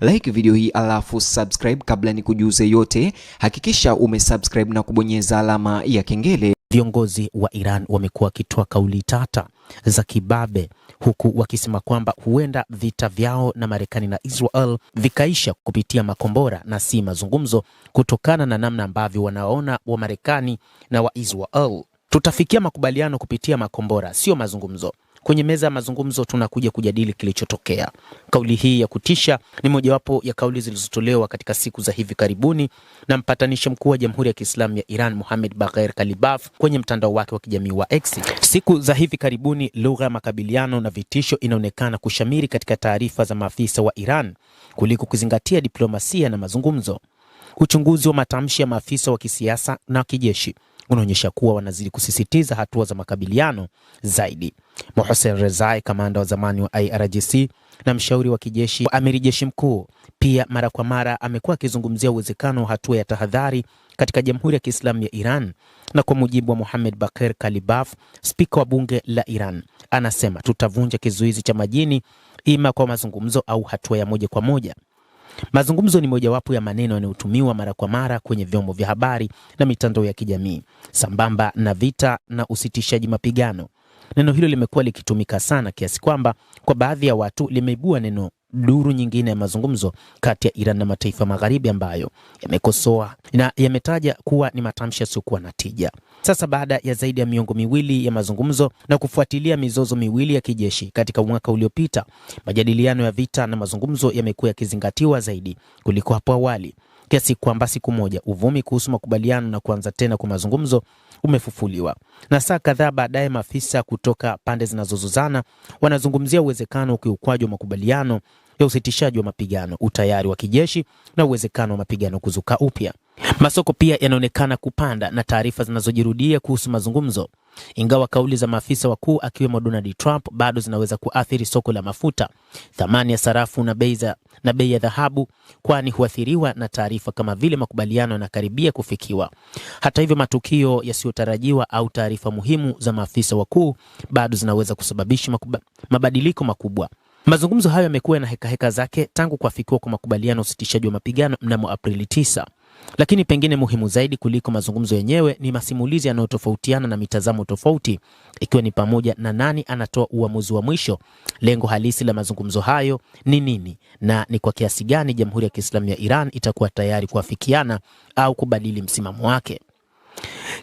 Like video hii alafu subscribe. Kabla ni kujuze yote, hakikisha umesubscribe na kubonyeza alama ya kengele. Viongozi wa Iran wamekuwa wakitoa kauli tata za kibabe, huku wakisema kwamba huenda vita vyao na Marekani na Israel vikaisha kupitia makombora na si mazungumzo, kutokana na namna ambavyo wanaona wa Marekani na wa Israel. Tutafikia makubaliano kupitia makombora, sio mazungumzo. Kwenye meza ya mazungumzo tunakuja kujadili kilichotokea. Kauli hii ya kutisha ni mojawapo ya kauli zilizotolewa katika siku za hivi karibuni na mpatanishi mkuu wa Jamhuri ya Kiislamu ya Iran Mohammad Bagher Ghalibaf kwenye mtandao wake wa kijamii wa X. Siku za hivi karibuni lugha ya makabiliano na vitisho inaonekana kushamiri katika taarifa za maafisa wa Iran kuliko kuzingatia diplomasia na mazungumzo. Uchunguzi wa matamshi ya maafisa wa kisiasa na kijeshi unaonyesha kuwa wanazidi kusisitiza hatua za makabiliano zaidi. Mohsen Rezai, kamanda wa zamani wa IRGC na mshauri wa kijeshi wa amiri jeshi mkuu, pia mara kwa mara amekuwa akizungumzia uwezekano wa hatua ya tahadhari katika Jamhuri ya Kiislamu ya Iran. Na kwa mujibu wa Mohammad Bagher Ghalibaf, spika wa bunge la Iran, anasema tutavunja kizuizi cha majini, ima kwa mazungumzo au hatua ya moja kwa moja. Mazungumzo ni mojawapo ya maneno yanayotumiwa mara kwa mara kwenye vyombo vya habari na mitandao ya kijamii, sambamba na vita na usitishaji mapigano. Neno hilo limekuwa likitumika sana kiasi kwamba kwa baadhi ya watu limeibua neno duru nyingine ya mazungumzo kati ya Iran na mataifa magharibi ambayo yamekosoa na yametaja kuwa ni matamshi yasiyokuwa na tija. Sasa baada ya zaidi ya miongo miwili ya mazungumzo na kufuatilia mizozo miwili ya kijeshi katika mwaka uliopita, majadiliano ya vita na mazungumzo yamekuwa yakizingatiwa zaidi kuliko hapo awali, kiasi kwamba siku moja uvumi kuhusu makubaliano na kuanza tena kwa mazungumzo umefufuliwa. Na saa kadhaa baadaye, maafisa kutoka pande zinazozozana wanazungumzia uwezekano wa ukiukwaji wa makubaliano ya usitishaji wa mapigano, utayari wa kijeshi na uwezekano wa mapigano kuzuka upya. Masoko pia yanaonekana kupanda na taarifa zinazojirudia kuhusu mazungumzo. Ingawa kauli za maafisa wakuu akiwemo Donald Trump bado zinaweza kuathiri soko la mafuta, thamani ya sarafu na bei ya dhahabu, kwani huathiriwa na taarifa kama vile makubaliano yanakaribia kufikiwa. Hata hivyo, matukio yasiyotarajiwa au taarifa muhimu za maafisa wakuu bado zinaweza kusababisha mabadiliko makubwa. Mazungumzo hayo yamekuwa na heka zake tangu kuafikiwa kwa makubaliano usitishaji wa mapigano mnamo Aprili 9. Lakini pengine muhimu zaidi kuliko mazungumzo yenyewe ni masimulizi yanayotofautiana na mitazamo tofauti, ikiwa ni pamoja na nani anatoa uamuzi wa mwisho. Lengo halisi la mazungumzo hayo ni nini, na ni kwa kiasi gani Jamhuri ya Kiislamu ya Iran itakuwa tayari kuafikiana au kubadili msimamo wake.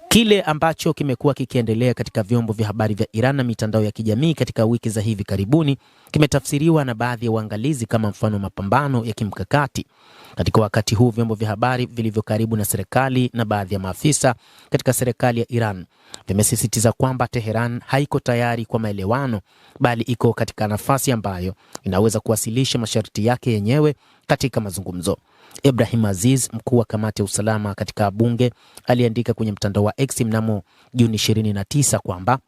Kile ambacho kimekuwa kikiendelea katika vyombo vya habari vya Iran na mitandao ya kijamii katika wiki za hivi karibuni kimetafsiriwa na baadhi ya waangalizi kama mfano mapambano ya kimkakati. Katika wakati huu, vyombo vya habari vilivyo karibu na serikali na baadhi ya maafisa katika serikali ya Iran vimesisitiza kwamba Tehran haiko tayari kwa maelewano, bali iko katika nafasi ambayo inaweza kuwasilisha masharti yake yenyewe katika mazungumzo. Ibrahim Aziz, mkuu wa kamati ya usalama katika bunge, aliandika kwenye mtandao wa X mnamo Juni 29 kwamba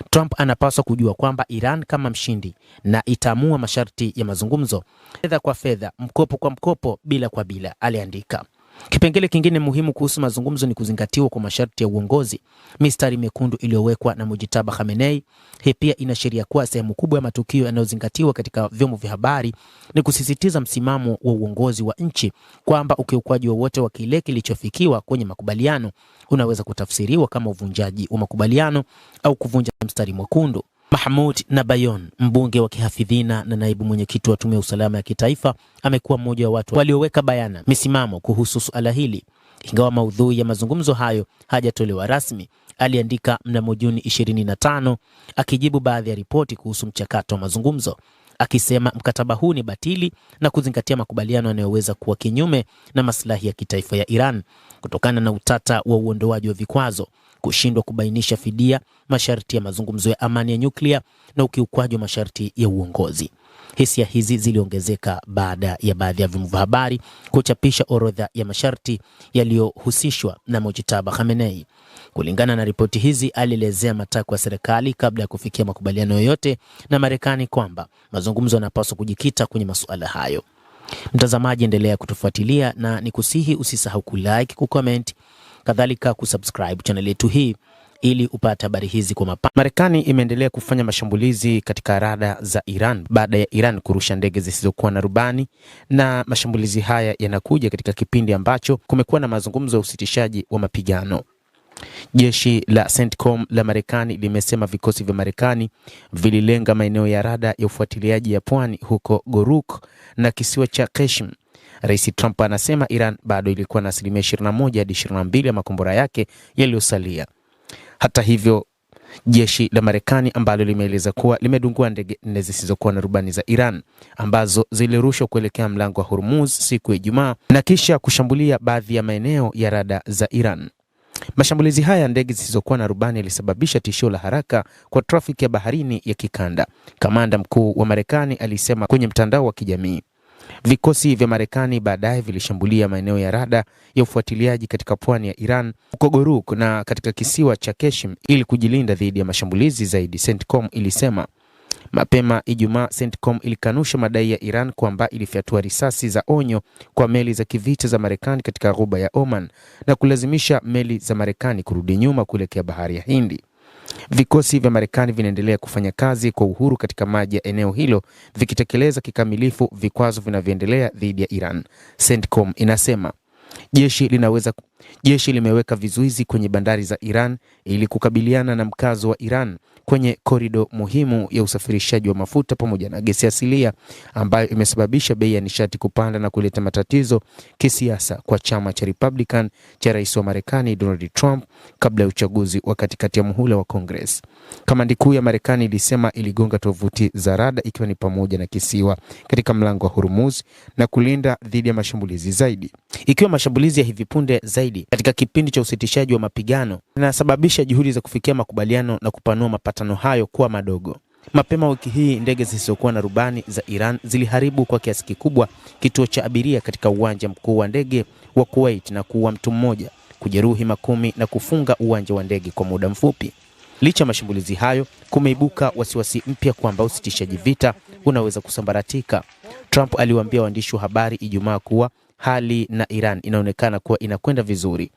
Trump anapaswa kujua kwamba Iran kama mshindi na itaamua masharti ya mazungumzo, fedha kwa fedha, mkopo kwa mkopo, bila kwa bila, aliandika. Kipengele kingine muhimu kuhusu mazungumzo ni kuzingatiwa kwa masharti ya uongozi, mistari mekundu iliyowekwa na Mujtaba Khamenei. Hii pia inaashiria kuwa sehemu kubwa ya matukio yanayozingatiwa katika vyombo vya habari ni kusisitiza msimamo wa uongozi wa nchi, kwamba ukiukwaji wowote wa kile kilichofikiwa kwenye makubaliano unaweza kutafsiriwa kama uvunjaji wa makubaliano au kuvunja mstari mwekundu. Mahmoud Nabayon, mbunge wa kihafidhina na naibu mwenyekiti wa tume ya usalama ya kitaifa, amekuwa mmoja wa watu walioweka bayana misimamo kuhusu suala hili. Ingawa maudhui ya mazungumzo hayo hajatolewa rasmi, aliandika mnamo Juni 25 akijibu baadhi ya ripoti kuhusu mchakato wa mazungumzo, akisema mkataba huu ni batili na kuzingatia makubaliano yanayoweza kuwa kinyume na maslahi ya kitaifa ya Iran kutokana na utata wa uondoaji wa vikwazo, kushindwa kubainisha fidia, masharti ya mazungumzo ya amani ya nyuklia na ukiukwaji wa masharti ya uongozi. Hisia hizi ziliongezeka baada ya baadhi ya vyombo vya habari kuchapisha orodha ya masharti yaliyohusishwa na Mujtaba Khamenei. Kulingana na ripoti hizi, alielezea matakwa ya serikali kabla ya kufikia makubaliano yoyote na Marekani kwamba mazungumzo yanapaswa kujikita kwenye masuala hayo. Mtazamaji, endelea kutufuatilia na nikusihi usisahau kulike, kucomment, kadhalika kusubscribe channel yetu hii ili upate habari hizi kwa mapana. Marekani imeendelea kufanya mashambulizi katika rada za Iran baada ya Iran kurusha ndege zisizokuwa na rubani, na mashambulizi haya yanakuja katika kipindi ambacho kumekuwa na mazungumzo ya usitishaji wa mapigano. Jeshi la CENTCOM la Marekani limesema vikosi vya Marekani vililenga maeneo ya rada ya ufuatiliaji ya pwani huko Goruk na kisiwa cha Qeshm. Rais Trump anasema Iran bado ilikuwa na 21 hadi 22 ya makombora yake yaliyosalia. Hata hivyo, jeshi la Marekani ambalo limeeleza kuwa limedungua ndege 4 zisizokuwa na rubani za Iran ambazo zilirushwa kuelekea mlango wa Hormuz siku ya Ijumaa na kisha kushambulia baadhi ya maeneo ya rada za Iran. Mashambulizi haya ya ndege zisizokuwa na rubani yalisababisha tishio la haraka kwa trafiki ya baharini ya kikanda, kamanda mkuu wa Marekani alisema kwenye mtandao wa kijamii. Vikosi vya Marekani baadaye vilishambulia maeneo ya rada ya ufuatiliaji katika pwani ya Iran, huko Goruk na katika kisiwa cha Qeshm ili kujilinda dhidi ya mashambulizi zaidi, CENTCOM ilisema. Mapema Ijumaa, CENTCOM ilikanusha madai ya Iran kwamba ilifyatua risasi za onyo kwa meli za kivita za Marekani katika ghuba ya Oman na kulazimisha meli za Marekani kurudi nyuma kuelekea bahari ya Hindi. Vikosi vya Marekani vinaendelea kufanya kazi kwa uhuru katika maji ya eneo hilo, vikitekeleza kikamilifu vikwazo vinavyoendelea dhidi ya Iran. CENTCOM inasema jeshi limeweka vizuizi kwenye bandari za Iran ili kukabiliana na mkazo wa Iran kwenye korido muhimu ya usafirishaji wa mafuta pamoja na gesi asilia, ambayo imesababisha bei ya nishati kupanda na kuleta matatizo kisiasa kwa chama cha Republican cha rais wa Marekani Donald Trump kabla ya uchaguzi wa katikati ya muhula wa Congress. Kamandi kuu ya Marekani ilisema iligonga tovuti za rada ikiwa ni pamoja na kisiwa katika mlango wa Hormuz na kulinda dhidi ya mashambulizi zaidi. Ikiwa mashambulizi ya hivi punde zaidi katika kipindi cha usitishaji wa mapigano yanasababisha juhudi za kufikia makubaliano na kupanua mapatano hayo kuwa madogo. Mapema wiki hii ndege zisizokuwa na rubani za Iran ziliharibu kwa kiasi kikubwa kituo cha abiria katika uwanja mkuu wa ndege wa Kuwait na kuua mtu mmoja, kujeruhi makumi na kufunga uwanja wa ndege kwa muda mfupi. Licha ya mashambulizi hayo, kumeibuka wasiwasi mpya kwamba usitishaji vita unaweza kusambaratika. Trump aliwaambia waandishi wa habari Ijumaa kuwa hali na Iran inaonekana kuwa inakwenda vizuri.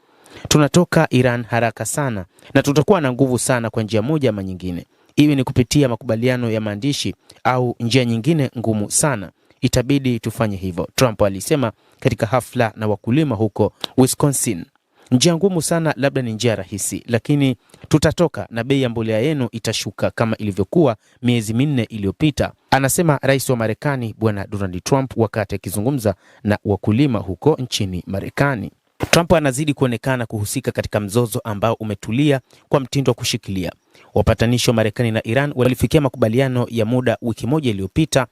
Tunatoka Iran haraka sana na tutakuwa na nguvu sana kwa njia moja ama nyingine. Iwe ni kupitia makubaliano ya maandishi au njia nyingine ngumu sana, itabidi tufanye hivyo, Trump alisema katika hafla na wakulima huko Wisconsin. Njia ngumu sana labda ni njia rahisi, lakini tutatoka na bei ya mbolea yenu itashuka kama ilivyokuwa miezi 4 iliyopita, anasema rais wa Marekani Bwana Donald Trump wakati akizungumza na wakulima huko nchini Marekani. Trump anazidi kuonekana kuhusika katika mzozo ambao umetulia kwa mtindo wa kushikilia. Wapatanishi wa Marekani na Iran walifikia makubaliano ya muda wiki moja iliyopita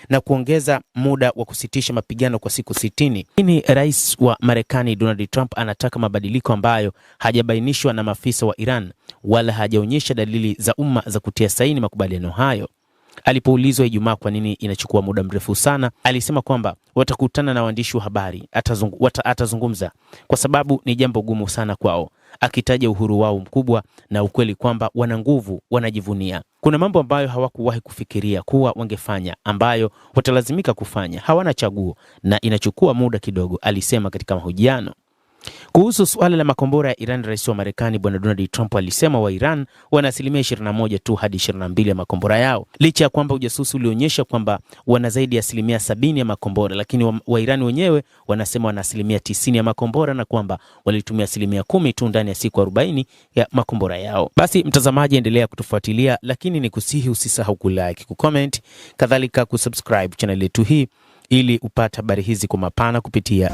ya kuongeza muda wa kusitisha mapigano kwa siku 60. Lakini rais wa Marekani Donald Trump anataka mabadiliko ambayo hajabainishwa na maafisa wa Iran wala hajaonyesha dalili za umma za kutia saini makubaliano hayo. Alipoulizwa Ijumaa kwa nini inachukua muda mrefu sana, alisema kwamba watakutana na waandishi wa habari, atazungumza kwa sababu ni jambo gumu sana kwao, akitaja uhuru wao mkubwa na ukweli kwamba wana nguvu, wanajivunia. Kuna mambo ambayo hawakuwahi kufikiria kuwa wangefanya, ambayo watalazimika kufanya, hawana chaguo na inachukua muda kidogo, alisema katika mahojiano. Kuhusu suala la makombora ya Iran, rais wa Marekani Bwana Donald Trump alisema wa Iran wana 21 tu hadi 22 ya makombora yao. Licha ya kwamba ujasusi ulionyesha kwamba wana zaidi ya 70% ya makombora, lakini wa Iran wenyewe wanasema wana 90% ya makombora na kwamba walitumia 10% tu ndani ya siku 40 ya makombora yao. Basi mtazamaji, endelea kutufuatilia, lakini nikusihi usisahau kulike, kucomment, kadhalika kusubscribe channel yetu hii ili upate habari hizi kwa mapana kupitia